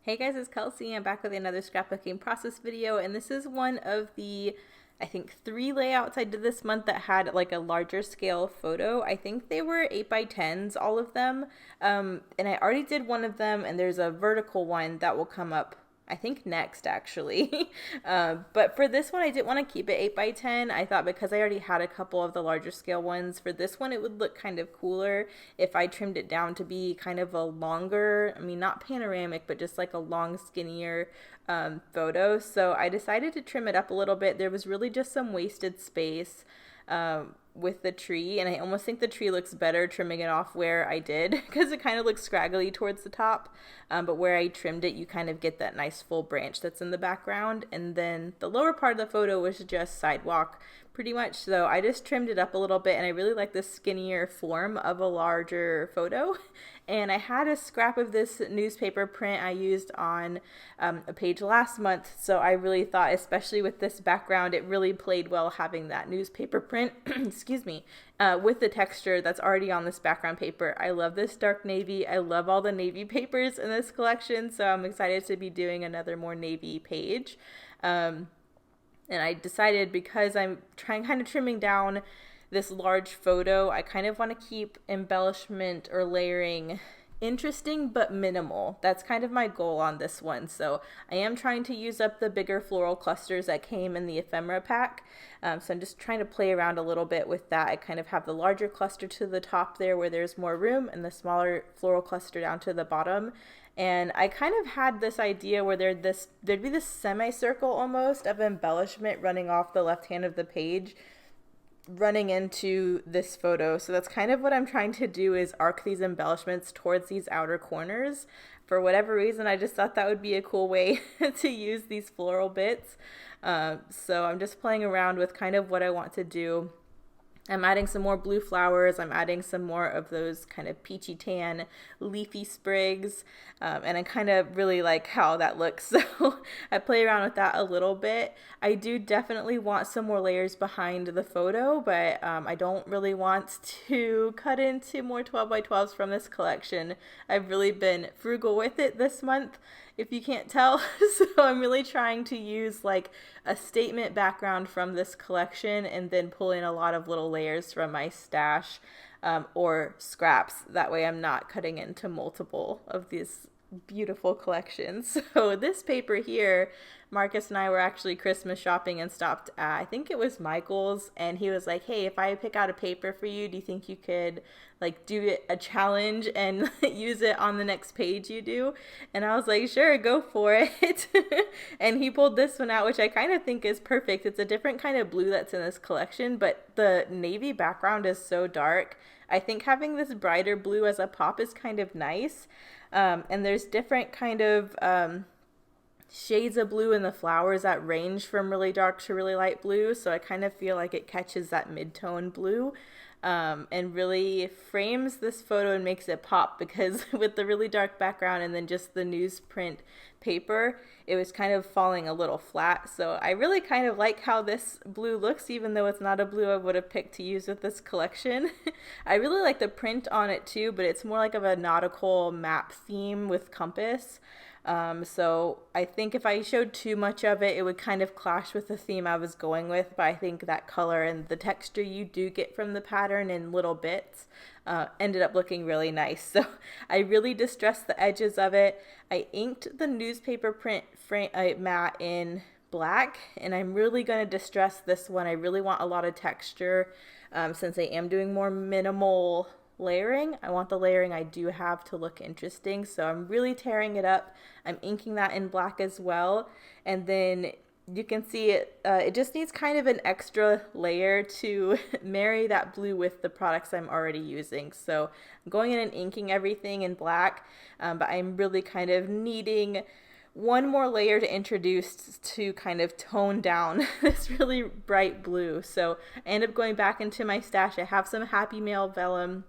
Hey guys, it's Kelsey. I'm back with another scrapbooking process video, and this is one of the, I think, 3 layouts I did this month that had like a larger scale photo. I think they were 8 by 10s, all of them, and I already did one of them, and there's a vertical one that will come up I think next actually. But for this one, I didn't want to keep it 8 by 10. I thought because I already had a couple of the larger scale ones, for this one, it would look kind of cooler if I trimmed it down to be kind of a longer, I mean, not panoramic, but just like a long, skinnier photo. So I decided to trim it up a little bit. There was really just some wasted space with the tree, and I almost think the tree looks better trimming it off where I did because it kind of looks scraggly towards the top, but where I trimmed it you kind of get that nice full branch that's in the background, and then the lower part of the photo was just sidewalk pretty much. So I just trimmed it up a little bit, and I really like the skinnier form of a larger photo. And I had a scrap of this newspaper print I used on a page last month, so I really thought, especially with this background, it really played well having that newspaper print excuse me, with the texture that's already on this background paper. I love this dark navy. I love all the navy papers in this collection, so I'm excited to be doing another more navy page. And I decided, because I'm trying kind of trimming down this large photo, I kind of want to keep embellishment or layering interesting but minimal. That's kind of my goal on this one. So I am trying to use up the bigger floral clusters that came in the ephemera pack. So I'm just trying to play around a little bit with that. I kind of have the larger cluster to the top there where there's more room, and the smaller floral cluster down to the bottom. And I kind of had this idea where there'd be this semicircle almost of embellishment running off the left hand of the page, running into this photo. So that's kind of what I'm trying to do, is arc these embellishments towards these outer corners. For whatever reason, I just thought that would be a cool way to use these floral bits. So I'm just playing around with kind of what I want to do. I'm adding some more blue flowers. I'm adding some more of those kind of peachy tan leafy sprigs. And I kind of really like how that looks. So I play around with that a little bit. I do definitely want some more layers behind the photo, but I don't really want to cut into more 12 by 12s from this collection. I've really been frugal with it this month, if you can't tell. So I'm really trying to use like a statement background from this collection and then pull in a lot of little layers from my stash or scraps. That way I'm not cutting into multiple of these beautiful collections. So this paper here, Marcus and I were actually Christmas shopping and stopped at, I think it was Michael's, and he was like, hey, if I pick out a paper for you, do you think you could like do a challenge and use it on the next page you do? And I was like, sure, go for it. And he pulled this one out, which I kind of think is perfect. It's a different kind of blue that's in this collection, but the navy background is so dark. I think having this brighter blue as a pop is kind of nice. And there's different kind of shades of blue in the flowers that range from really dark to really light blue. So I kind of feel like it catches that mid-tone blue and really frames this photo and makes it pop, because with the really dark background and then just the newsprint paper, it was kind of falling a little flat. So I really kind of like how this blue looks, even though it's not a blue I would have picked to use with this collection. I really like the print on it too, but it's more like of a nautical map theme with compass. So I think if I showed too much of it, it would kind of clash with the theme I was going with, but I think that color and the texture you do get from the pattern in little bits ended up looking really nice. So I really distressed the edges of it. I inked the newspaper print mat in black, and I'm really going to distress this one. I really want a lot of texture since I am doing more minimal layering. I want the layering I do have to look interesting, so I'm really tearing it up. I'm inking that in black as well, and then you can see it just needs kind of an extra layer to marry that blue with the products I'm already using. So I'm going in and inking everything in black, but I'm really kind of needing one more layer to introduce to kind of tone down this really bright blue. So I end up going back into my stash. I have some Happy Mail vellum.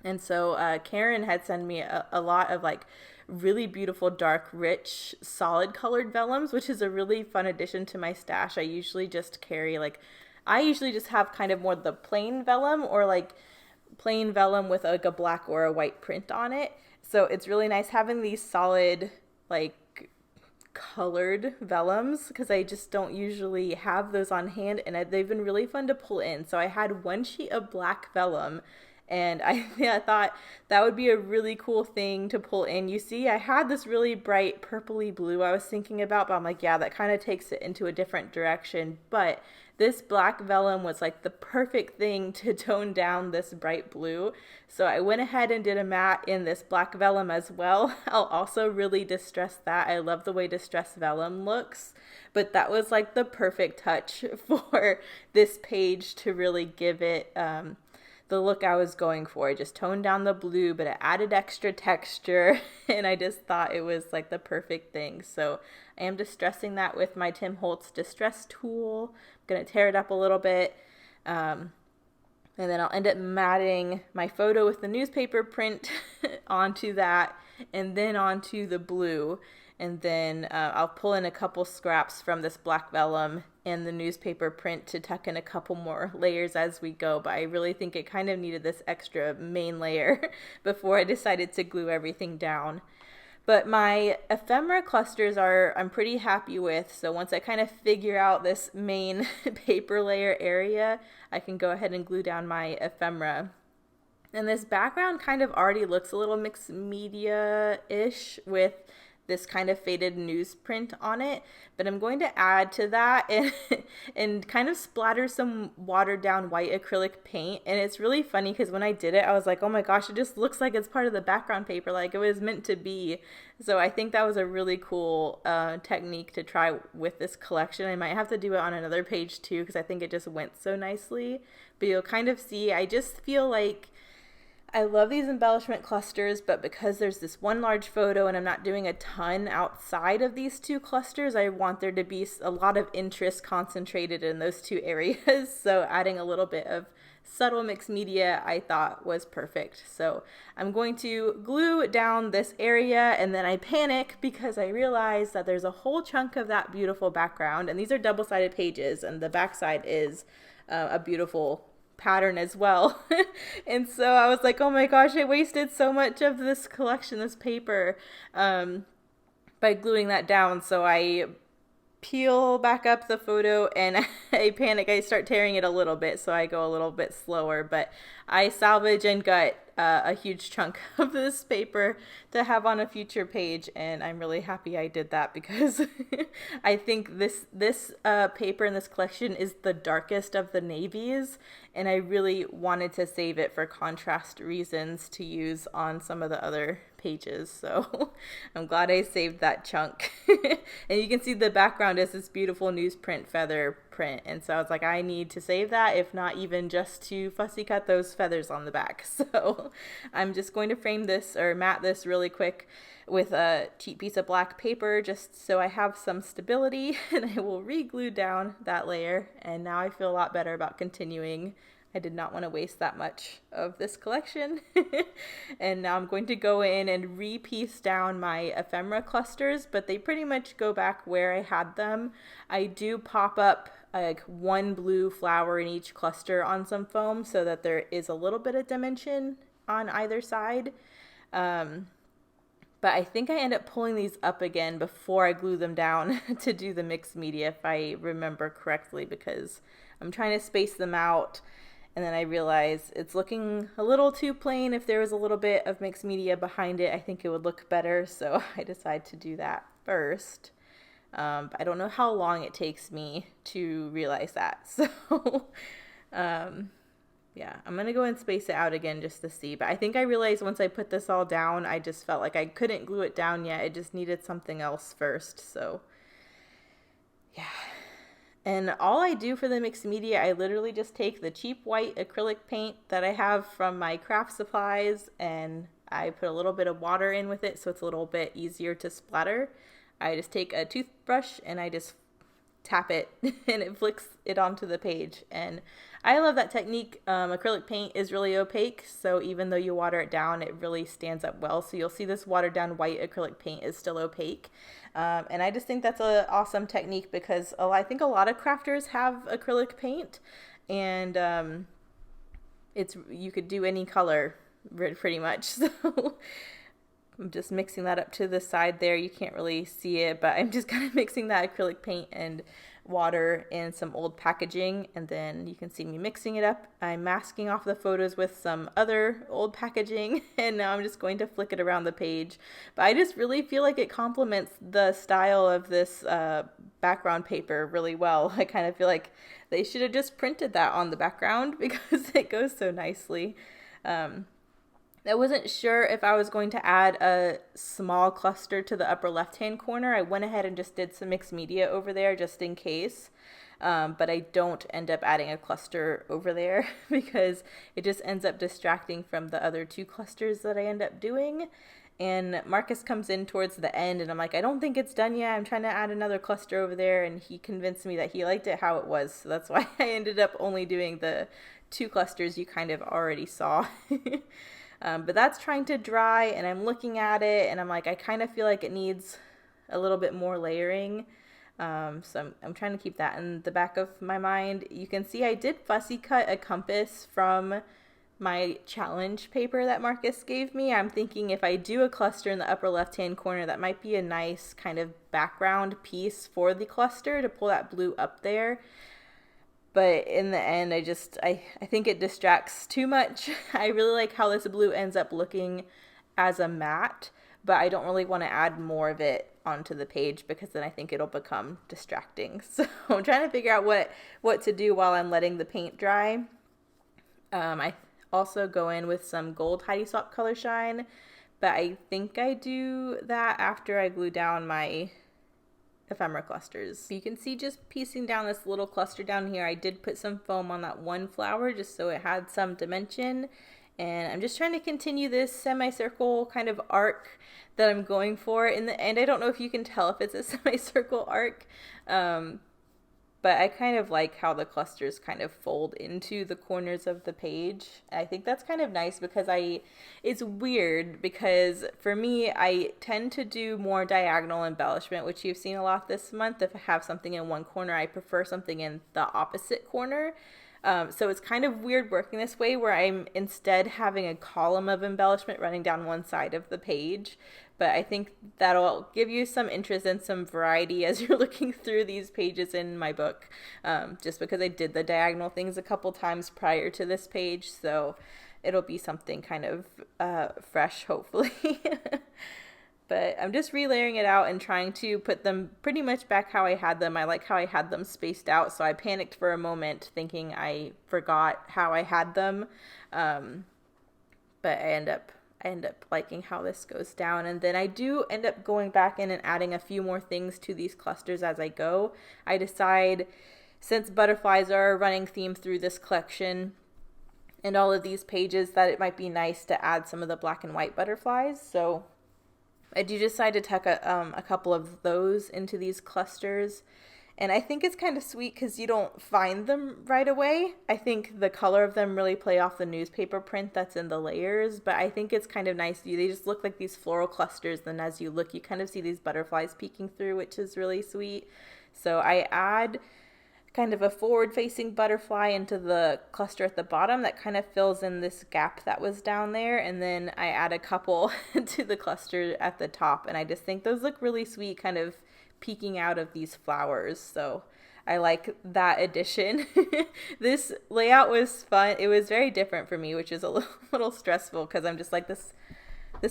And so Karen had sent me a lot of like really beautiful, dark, rich, solid colored vellums, which is a really fun addition to my stash. I usually just have kind of more the plain vellum, or like plain vellum with like a black or a white print on it. So it's really nice having these solid, like colored vellums because I just don't usually have those on hand, and they've been really fun to pull in. So I had one sheet of black vellum, and I thought that would be a really cool thing to pull in. You see, I had this really bright purpley blue I was thinking about, but I'm like, yeah, that kind of takes it into a different direction. But this black vellum was like the perfect thing to tone down this bright blue. So I went ahead and did a mat in this black vellum as well. I'll also really distress that. I love the way distressed vellum looks, but that was like the perfect touch for this page to really give it the look I was going for. I just toned down the blue, but it added extra texture, and I just thought it was like the perfect thing. So I am distressing that with my Tim Holtz distress tool. I'm going to tear it up a little bit, and then I'll end up matting my photo with the newspaper print onto that, and then onto the blue. And then I'll pull in a couple scraps from this black vellum and the newspaper print to tuck in a couple more layers as we go. But I really think it kind of needed this extra main layer before I decided to glue everything down. But my ephemera clusters I'm pretty happy with. So once I kind of figure out this main paper layer area, I can go ahead and glue down my ephemera. And this background kind of already looks a little mixed media-ish with this kind of faded newsprint on it, but I'm going to add to that and kind of splatter some watered down white acrylic paint. And it's really funny because when I did it, I was like, oh my gosh, it just looks like it's part of the background paper, like it was meant to be. So I think that was a really cool technique to try with this collection. I might have to do it on another page too because I think it just went so nicely. But you'll kind of see, I just feel like I love these embellishment clusters, but because there's this one large photo and I'm not doing a ton outside of these two clusters, I want there to be a lot of interest concentrated in those two areas. So adding a little bit of subtle mixed media I thought was perfect. So I'm going to glue down this area, and then I panic because I realize that there's a whole chunk of that beautiful background, and these are double-sided pages, and the backside is a beautiful pattern as well. And so I was like, oh my gosh, I wasted so much of this collection, this paper, by gluing that down. So I peel back up the photo and I panic. I start tearing it a little bit, so I go a little bit slower, but I salvage and gut a huge chunk of this paper to have on a future page, and I'm really happy I did that because I think this paper in this collection is the darkest of the navies, and I really wanted to save it for contrast reasons to use on some of the other pages. So I'm glad I saved that chunk. And you can see the background is this beautiful newsprint feather print, and so I was like, I need to save that, if not even just to fussy cut those feathers on the back. So I'm just going to frame this or mat this really quick with a cheap piece of black paper just so I have some stability, and I will re-glue down that layer, and now I feel a lot better about continuing. I did not want to waste that much of this collection. And now I'm going to go in and re-piece down my ephemera clusters, but they pretty much go back where I had them. I do pop up like one blue flower in each cluster on some foam so that there is a little bit of dimension on either side. But I think I end up pulling these up again before I glue them down to do the mixed media, if I remember correctly, because I'm trying to space them out. And then I realize it's looking a little too plain. If there was a little bit of mixed media behind it, I think it would look better. So I decided to do that first. But I don't know how long it takes me to realize that. So yeah, I'm going to go and space it out again just to see. But I think I realized once I put this all down, I just felt like I couldn't glue it down yet. It just needed something else first. So yeah. And all I do for the mixed media, I literally just take the cheap white acrylic paint that I have from my craft supplies, and I put a little bit of water in with it so it's a little bit easier to splatter. I just take a toothbrush and I just tap it and it flicks it onto the page. And I love that technique. Acrylic paint is really opaque, so even though you water it down, it really stands up well. So you'll see this watered down white acrylic paint is still opaque. And I just think that's an awesome technique because I think a lot of crafters have acrylic paint, and you could do any color pretty much. So I'm just mixing that up to the side there. You can't really see it, but I'm just kind of mixing that acrylic paint and water in some old packaging, and then you can see me mixing it up. I'm masking off the photos with some other old packaging, and now I'm just going to flick it around the page. But I just really feel like it complements the style of this background paper really well. I kind of feel like they should have just printed that on the background because it goes so nicely. I wasn't sure if I was going to add a small cluster to the upper left-hand corner. I went ahead and just did some mixed media over there just in case. But I don't end up adding a cluster over there because it just ends up distracting from the other two clusters that I end up doing. And Marcus comes in towards the end and I'm like, I don't think it's done yet. I'm trying to add another cluster over there. And he convinced me that he liked it how it was. So that's why I ended up only doing the two clusters you kind of already saw. But that's trying to dry, and I'm looking at it, and I'm like, I kind of feel like it needs a little bit more layering. So I'm trying to keep that in the back of my mind. You can see I did fussy cut a compass from my challenge paper that Marcus gave me. I'm thinking if I do a cluster in the upper left-hand corner, that might be a nice kind of background piece for the cluster to pull that blue up there. But in the end, I think it distracts too much. I really like how this blue ends up looking as a matte, but I don't really want to add more of it onto the page because then I think it'll become distracting. So I'm trying to figure out what to do while I'm letting the paint dry. I also go in with some gold Heidi Swapp Color Shine, but I think I do that after I glue down my ephemera clusters. You can see just piecing down this little cluster down here, I did put some foam on that one flower just so it had some dimension, and I'm just trying to continue this semicircle kind of arc that I'm going for. In the end, I don't know if you can tell if it's a semicircle arc, but I kind of like how the clusters kind of fold into the corners of the page. I think that's kind of nice because it's weird because for me, I tend to do more diagonal embellishment, which you've seen a lot this month. If I have something in one corner, I prefer something in the opposite corner. So it's kind of weird working this way where I'm instead having a column of embellishment running down one side of the page. But I think that'll give you some interest and some variety as you're looking through these pages in my book, just because I did the diagonal things a couple times prior to this page. So it'll be something kind of fresh, hopefully. But I'm just relayering it out and trying to put them pretty much back how I had them. I like how I had them spaced out, so I panicked for a moment thinking I forgot how I had them. But I end up liking how this goes down. And then I do end up going back in and adding a few more things to these clusters as I go. I decide, since butterflies are a running theme through this collection and all of these pages, that it might be nice to add some of the black and white butterflies. So I do decide to tuck a couple of those into these clusters. And I think it's kind of sweet because you don't find them right away. I think the color of them really play off the newspaper print that's in the layers. But I think it's kind of nice. They just look like these floral clusters. Then as you look, you kind of see these butterflies peeking through, which is really sweet. So I add kind of a forward-facing butterfly into the cluster at the bottom that kind of fills in this gap that was down there, and then I add a couple to the cluster at the top, and I just think those look really sweet, kind of peeking out of these flowers. So I like that addition. This layout was fun. It was very different for me, which is a little stressful because I'm just like, this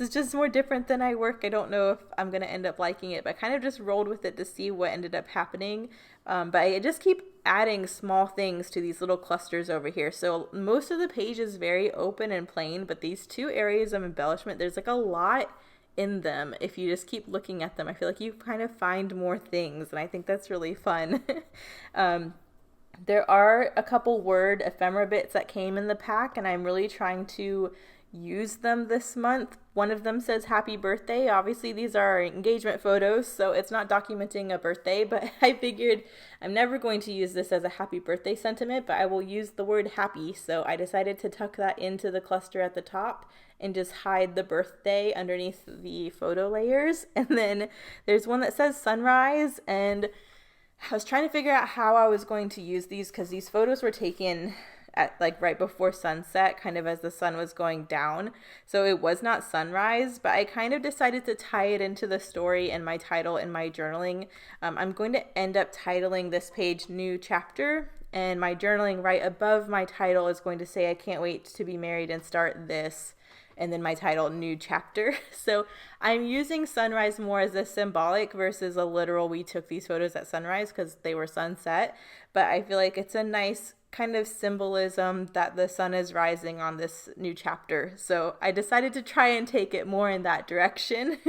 is just more different than I work. I don't know if I'm going to end up liking it, but I kind of just rolled with it to see what ended up happening. But I just keep adding small things to these little clusters over here. So most of the page is very open and plain, but these two areas of embellishment, there's like a lot in them. If you just keep looking at them, I feel like you kind of find more things, and I think that's really fun. There are a couple word ephemera bits that came in the pack, and I'm really trying to use them this month. One of them says happy birthday. Obviously these are engagement photos, so it's not documenting a birthday, but I figured I'm never going to use this as a happy birthday sentiment, but I will use the word happy. So I decided to tuck that into the cluster at the top and just hide the birthday underneath the photo layers. And then there's one that says sunrise, and I was trying to figure out how I was going to use these because these photos were taken at like right before sunset, kind of as the sun was going down. So it was not sunrise, but I kind of decided to tie it into the story and my title in my journaling. I'm going to end up titling this page New Chapter, and my journaling right above my title is going to say, I can't wait to be married and start this. And then my title, New Chapter. So I'm using sunrise more as a symbolic versus a literal, we took these photos at sunrise because they were sunset. But I feel like it's a nice kind of symbolism that the sun is rising on this new chapter. So I decided to try and take it more in that direction.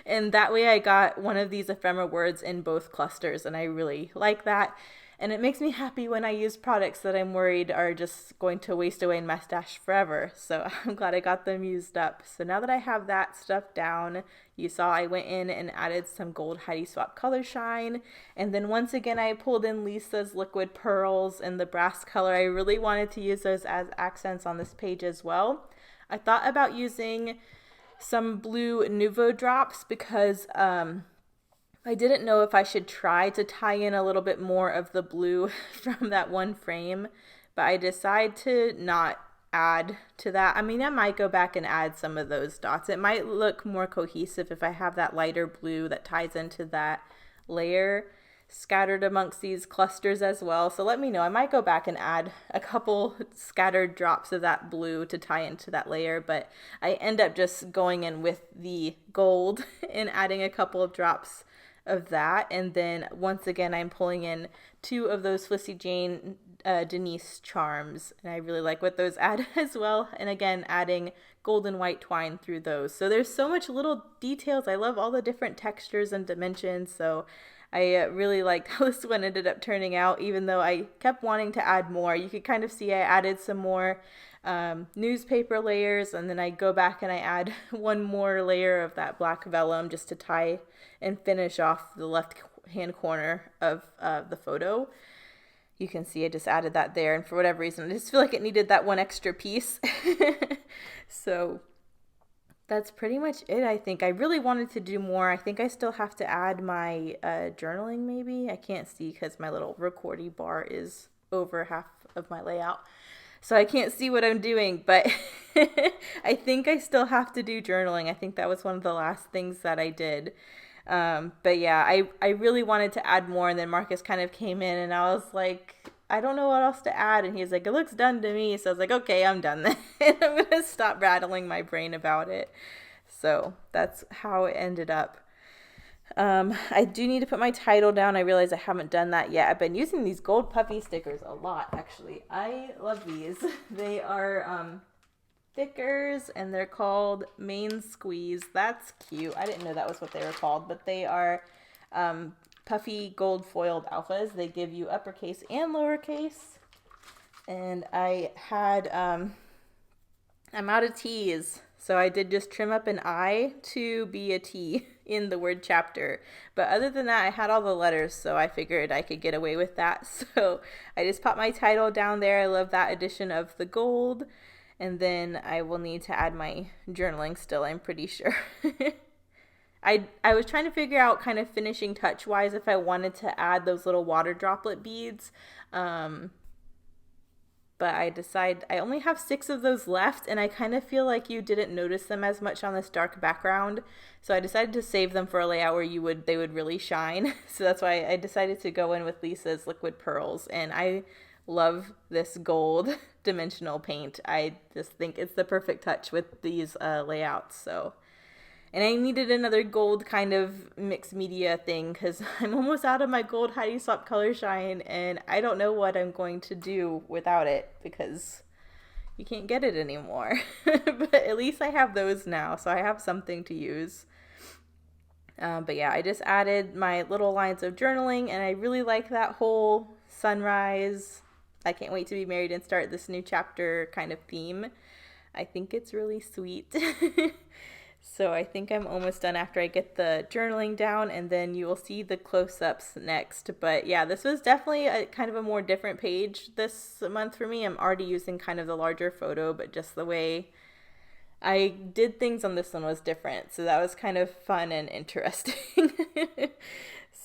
And that way I got one of these ephemera words in both clusters. And I really like that. And it makes me happy when I use products that I'm worried are just going to waste away in my stash forever. So I'm glad I got them used up. So now that I have that stuff down, you saw I went in and added some gold Heidi Swap Color Shine. And then once again, I pulled in Lisa's Liquid Pearls in the brass color. I really wanted to use those as accents on this page as well. I thought about using some blue Nuvo drops because I didn't know if I should try to tie in a little bit more of the blue from that one frame, but I decided to not add to that. I mean, I might go back and add some of those dots. It might look more cohesive if I have that lighter blue that ties into that layer scattered amongst these clusters as well. So let me know. I might go back and add a couple scattered drops of that blue to tie into that layer, but I end up just going in with the gold and adding a couple of drops of that. And then once again, I'm pulling in 2 of those Flissy Jane Denise charms, and I really like what those add as well. And again, adding gold and white twine through those. So there's so much little details. I love all the different textures and dimensions. So I really liked how this one ended up turning out, even though I kept wanting to add more. You could kind of see I added some more newspaper layers, and then I go back and I add one more layer of that black vellum just to tie and finish off the left hand corner of the photo. You can see I just added that there, and for whatever reason I just feel like it needed that one extra piece. So that's pretty much it. I think I really wanted to do more. I think I still have to add my journaling maybe. I can't see because my little recordy bar is over half of my layout, so I can't see what I'm doing, but I think I still have to do journaling. I think that was one of the last things that I did. But yeah, I really wanted to add more, and then Marcus kind of came in and I was like, I don't know what else to add. And he was like, it looks done to me. So I was like, okay, I'm done then. And I'm going to stop rattling my brain about it. So that's how it ended up. I do need to put my title down. I realize I haven't done that yet. I've been using these gold puffy stickers a lot, actually. I love these. They are stickers, and they're called Main Squeeze. That's cute. I didn't know that was what they were called, but they are puffy gold foiled alphas. They give you uppercase and lowercase. And I had, I'm out of T's, so I did just trim up an I to be a T in the word chapter. But other than that, I had all the letters, so I figured I could get away with that. So I just popped my title down there. I love that addition of the gold. And then I will need to add my journaling still, I'm pretty sure. I was trying to figure out kind of finishing touch wise if I wanted to add those little water droplet beads. But I decided I only have 6 of those left, and I kind of feel like you didn't notice them as much on this dark background. So I decided to save them for a layout where they would really shine. So that's why I decided to go in with Lisa's Liquid Pearls, and I love this gold dimensional paint. I just think it's the perfect touch with these layouts. So, and I needed another gold kind of mixed media thing because I'm almost out of my gold Heidi Swap Color Shine, and I don't know what I'm going to do without it because you can't get it anymore. But at least I have those now, so I have something to use. But yeah, I just added my little lines of journaling, and I really like that whole sunrise, I can't wait to be married and start this new chapter kind of theme. I think it's really sweet. So I think I'm almost done after I get the journaling down, and then you will see the close-ups next. But yeah, this was definitely a kind of a more different page this month for me. I'm already using kind of the larger photo, but just the way I did things on this one was different. So that was kind of fun and interesting.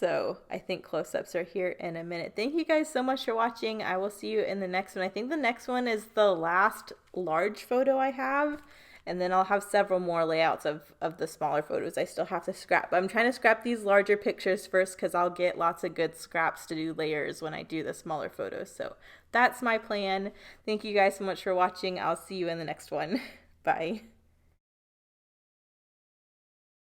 So I think close-ups are here in a minute. Thank you guys so much for watching. I will see you in the next one. I think the next one is the last large photo I have. And then I'll have several more layouts of the smaller photos I still have to scrap. But I'm trying to scrap these larger pictures first because I'll get lots of good scraps to do layers when I do the smaller photos. So that's my plan. Thank you guys so much for watching. I'll see you in the next one. Bye.